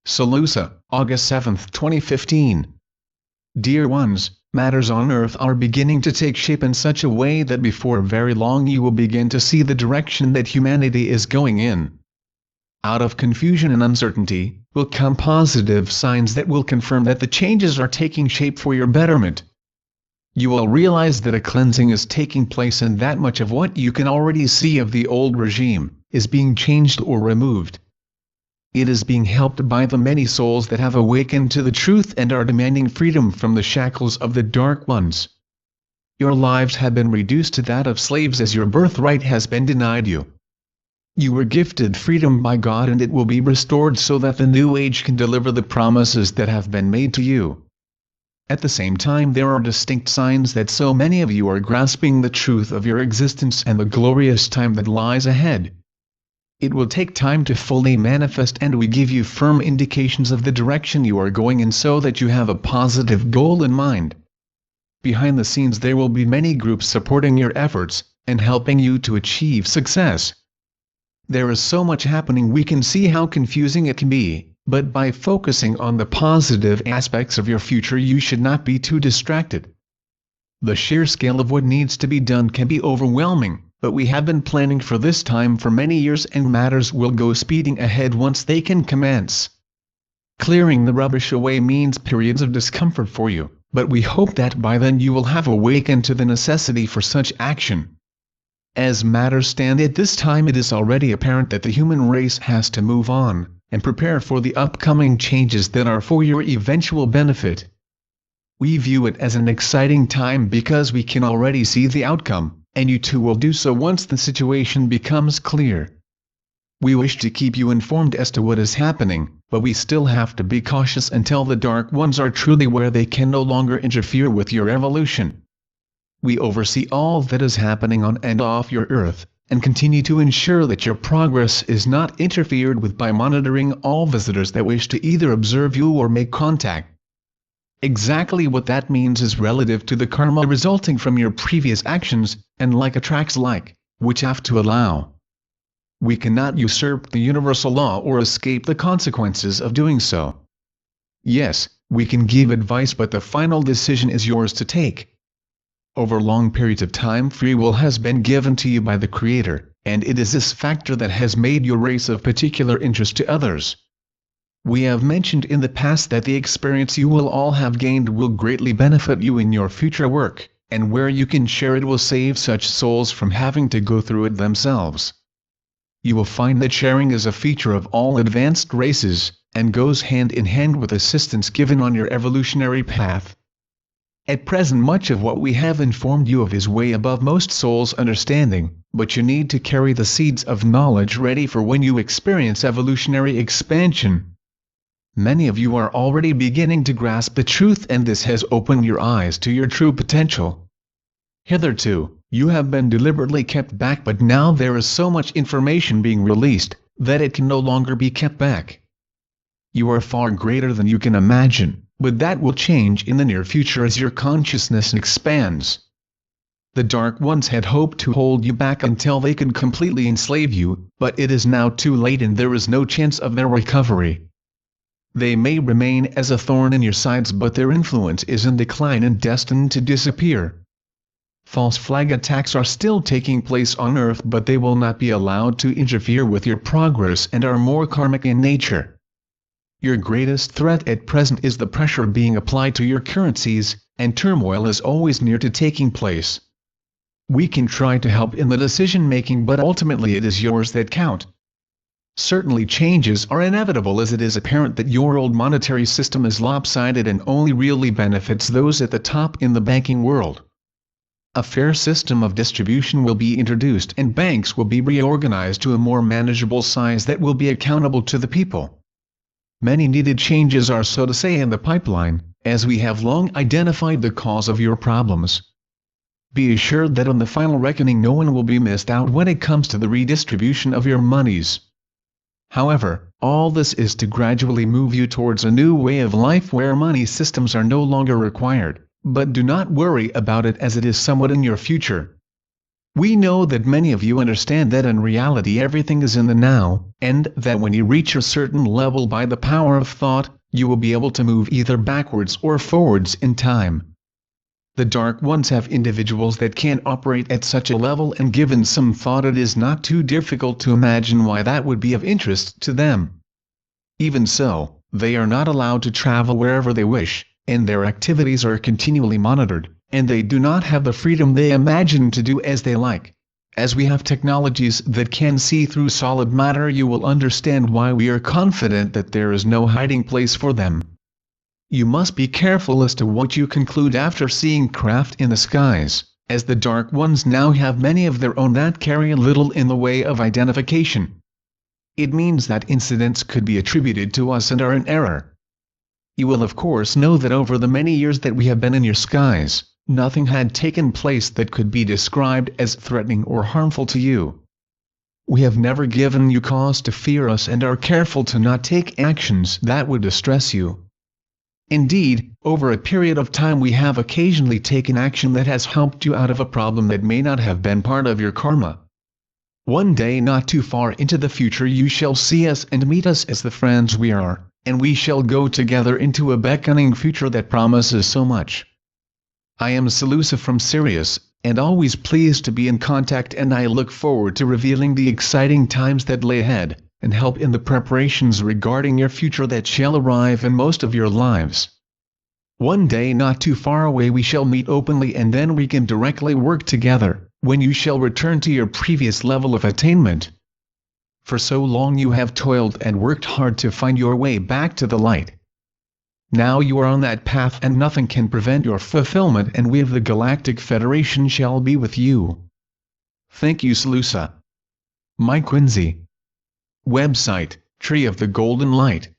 SaLuSa, August 7, 2015. Dear ones, matters on Earth are beginning to take shape in such a way that before very long you will begin to see the direction that humanity is going in. Out of confusion and uncertainty, will come positive signs that will confirm that the changes are taking shape for your betterment. You will realize that a cleansing is taking place and that much of what you can already see of the old regime is being changed or removed. It is being helped by the many souls that have awakened to the truth and are demanding freedom from the shackles of the dark ones. Your lives have been reduced to that of slaves as your birthright has been denied you. You were gifted freedom by God and it will be restored so that the new age can deliver the promises that have been made to you. At the same time, there are distinct signs that so many of you are grasping the truth of your existence and the glorious time that lies ahead. It will take time to fully manifest, and we give you firm indications of the direction you are going in so that you have a positive goal in mind. Behind the scenes there will be many groups supporting your efforts and helping you to achieve success. There is so much happening, we can see how confusing it can be, but by focusing on the positive aspects of your future you should not be too distracted. The sheer scale of what needs to be done can be overwhelming, but we have been planning for this time for many years and matters will go speeding ahead once they can commence. Clearing the rubbish away means periods of discomfort for you, but we hope that by then you will have awakened to the necessity for such action. As matters stand at this time, it is already apparent that the human race has to move on and prepare for the upcoming changes that are for your eventual benefit. We view it as an exciting time because we can already see the outcome, and you too will do so once the situation becomes clear. We wish to keep you informed as to what is happening, but we still have to be cautious until the Dark Ones are truly where they can no longer interfere with your evolution. We oversee all that is happening on and off your Earth, and continue to ensure that your progress is not interfered with by monitoring all visitors that wish to either observe you or make contact. Exactly what that means is relative to the karma resulting from your previous actions, and like attracts like, which have to allow. We cannot usurp the universal law or escape the consequences of doing so. Yes, we can give advice, but the final decision is yours to take. Over long periods of time, free will has been given to you by the Creator, and it is this factor that has made your race of particular interest to others. We have mentioned in the past that the experience you will all have gained will greatly benefit you in your future work, and where you can share it will save such souls from having to go through it themselves. You will find that sharing is a feature of all advanced races, and goes hand in hand with assistance given on your evolutionary path. At present, much of what we have informed you of is way above most souls' understanding, but you need to carry the seeds of knowledge ready for when you experience evolutionary expansion. Many of you are already beginning to grasp the truth, and this has opened your eyes to your true potential. Hitherto, you have been deliberately kept back, but now there is so much information being released that it can no longer be kept back. You are far greater than you can imagine, but that will change in the near future as your consciousness expands. The Dark Ones had hoped to hold you back until they could completely enslave you, but it is now too late and there is no chance of their recovery. They may remain as a thorn in your sides, but their influence is in decline and destined to disappear. False flag attacks are still taking place on Earth, but they will not be allowed to interfere with your progress and are more karmic in nature. Your greatest threat at present is the pressure being applied to your currencies, and turmoil is always near to taking place. We can try to help in the decision-making, but ultimately it is yours that count. Certainly changes are inevitable, as it is apparent that your old monetary system is lopsided and only really benefits those at the top in the banking world. A fair system of distribution will be introduced and banks will be reorganized to a more manageable size that will be accountable to the people. Many needed changes are, so to say, in the pipeline, as we have long identified the cause of your problems. Be assured that on the final reckoning no one will be missed out when it comes to the redistribution of your monies. However, all this is to gradually move you towards a new way of life where money systems are no longer required, but do not worry about it as it is somewhat in your future. We know that many of you understand that in reality everything is in the now, and that when you reach a certain level by the power of thought, you will be able to move either backwards or forwards in time. The Dark Ones have individuals that can operate at such a level, and given some thought it is not too difficult to imagine why that would be of interest to them. Even so, they are not allowed to travel wherever they wish, and their activities are continually monitored, and they do not have the freedom they imagine to do as they like. As we have technologies that can see through solid matter, you will understand why we are confident that there is no hiding place for them. You must be careful as to what you conclude after seeing craft in the skies, as the Dark Ones now have many of their own that carry little in the way of identification. It means that incidents could be attributed to us and are in error. You will of course know that over the many years that we have been in your skies, nothing had taken place that could be described as threatening or harmful to you. We have never given you cause to fear us and are careful to not take actions that would distress you. Indeed, over a period of time we have occasionally taken action that has helped you out of a problem that may not have been part of your karma. One day not too far into the future you shall see us and meet us as the friends we are, and we shall go together into a beckoning future that promises so much. I am SaLuSa from Sirius, and always pleased to be in contact, and I look forward to revealing the exciting times that lay ahead, and help in the preparations regarding your future that shall arrive in most of your lives. One day not too far away we shall meet openly, and then we can directly work together, when you shall return to your previous level of attainment. For so long you have toiled and worked hard to find your way back to the light. Now you are on that path and nothing can prevent your fulfillment, and we of the Galactic Federation shall be with you. Thank you SaLuSa. My Quinsey. Website, Tree of the Golden Light.